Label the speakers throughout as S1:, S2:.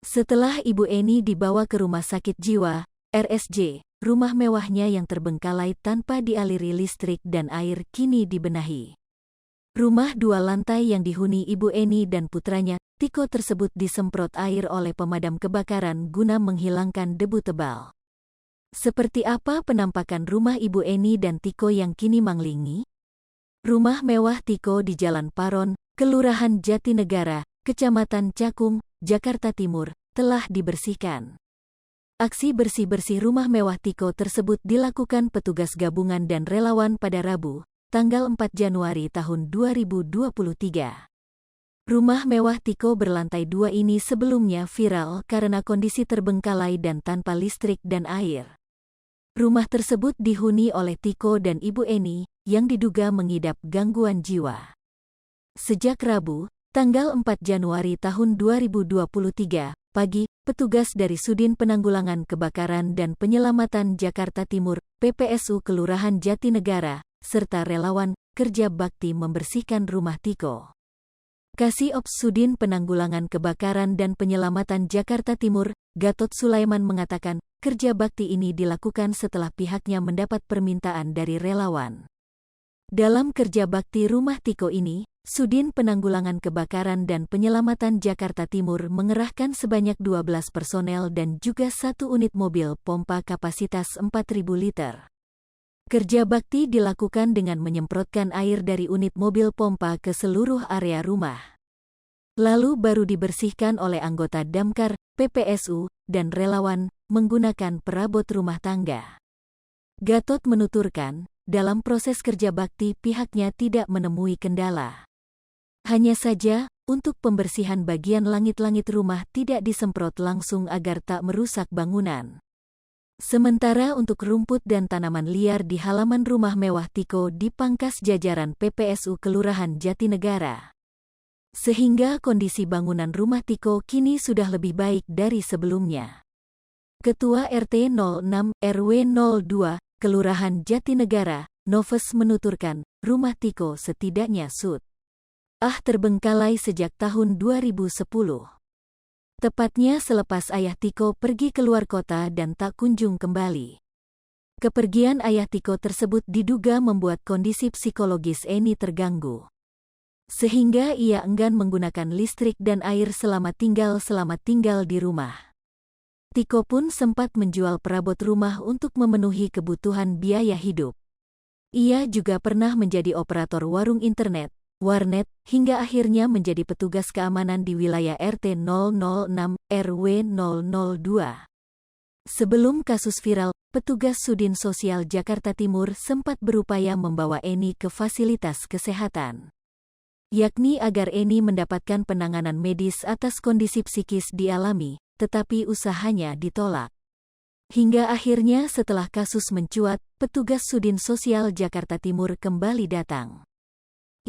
S1: Setelah Ibu Eni dibawa ke rumah sakit jiwa, RSJ, rumah mewahnya yang terbengkalai tanpa dialiri listrik dan air kini dibenahi. Rumah 2 lantai yang dihuni Ibu Eni dan putranya, Tiko tersebut disemprot air oleh pemadam kebakaran guna menghilangkan debu tebal. Seperti apa penampakan rumah Ibu Eni dan Tiko yang kini manglingi? Rumah mewah Tiko di Jalan Paron, Kelurahan Jatinegara, Kecamatan Cakung, Jakarta Timur, telah dibersihkan. Aksi bersih-bersih rumah mewah Tiko tersebut dilakukan petugas gabungan dan relawan pada Rabu, tanggal 4 Januari tahun 2023. Rumah mewah Tiko berlantai 2 ini sebelumnya viral karena kondisi terbengkalai dan tanpa listrik dan air. Rumah tersebut dihuni oleh Tiko dan Ibu Eni, yang diduga mengidap gangguan jiwa. Sejak Rabu, tanggal 4 Januari tahun 2023, pagi, petugas dari Sudin Penanggulangan Kebakaran dan Penyelamatan Jakarta Timur, PPSU Kelurahan Jatinegara, serta relawan kerja bakti membersihkan rumah Tiko. Kasih Ops Sudin Penanggulangan Kebakaran dan Penyelamatan Jakarta Timur, Gatot Sulaiman mengatakan, kerja bakti ini dilakukan setelah pihaknya mendapat permintaan dari relawan. Dalam kerja bakti rumah Tiko ini, Sudin Penanggulangan Kebakaran dan Penyelamatan Jakarta Timur mengerahkan sebanyak 12 personel dan juga 1 unit mobil pompa kapasitas 4.000 liter. Kerja bakti dilakukan dengan menyemprotkan air dari unit mobil pompa ke seluruh area rumah. Lalu baru dibersihkan oleh anggota Damkar, PPSU, dan relawan menggunakan perabot rumah tangga. Gatot menuturkan, dalam proses kerja bakti pihaknya tidak menemui kendala. Hanya saja, untuk pembersihan bagian langit-langit rumah tidak disemprot langsung agar tak merusak bangunan. Sementara untuk rumput dan tanaman liar di halaman rumah mewah Tiko dipangkas jajaran PPSU Kelurahan Jatinegara. Sehingga kondisi bangunan rumah Tiko kini sudah lebih baik dari sebelumnya. Ketua RT 06 RW 02, Kelurahan Jatinegara, Noves menuturkan, rumah Tiko setidaknya terbengkalai sejak tahun 2010. Tepatnya selepas ayah Tiko pergi keluar kota dan tak kunjung kembali. Kepergian ayah Tiko tersebut diduga membuat kondisi psikologis Eni terganggu. Sehingga ia enggan menggunakan listrik dan air selama tinggal di rumah. Tiko pun sempat menjual perabot rumah untuk memenuhi kebutuhan biaya hidup. Ia juga pernah menjadi operator warung internet, warnet, hingga akhirnya menjadi petugas keamanan di wilayah RT 006 RW 002. Sebelum kasus viral, petugas Sudin Sosial Jakarta Timur sempat berupaya membawa Eni ke fasilitas kesehatan. Yakni agar Eni mendapatkan penanganan medis atas kondisi psikis dialami, tetapi usahanya ditolak. Hingga akhirnya setelah kasus mencuat, petugas Sudin Sosial Jakarta Timur kembali datang.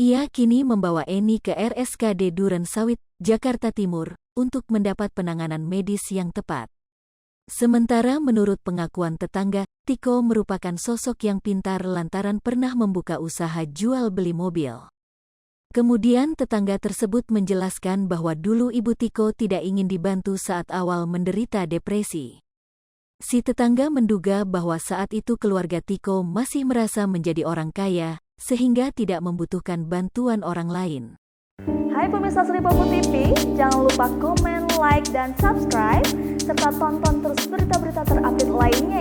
S1: Ia kini membawa Eni ke RSKD Duren Sawit, Jakarta Timur, untuk mendapat penanganan medis yang tepat. Sementara menurut pengakuan tetangga, Tiko merupakan sosok yang pintar lantaran pernah membuka usaha jual beli mobil. Kemudian tetangga tersebut menjelaskan bahwa dulu ibu Tiko tidak ingin dibantu saat awal menderita depresi. Si tetangga menduga bahwa saat itu keluarga Tiko masih merasa menjadi orang kaya, sehingga tidak membutuhkan bantuan orang lain.
S2: Hai pemirsa Sri Popo TV, jangan lupa komen, like, dan subscribe, serta tonton terus berita-berita terupdate lainnya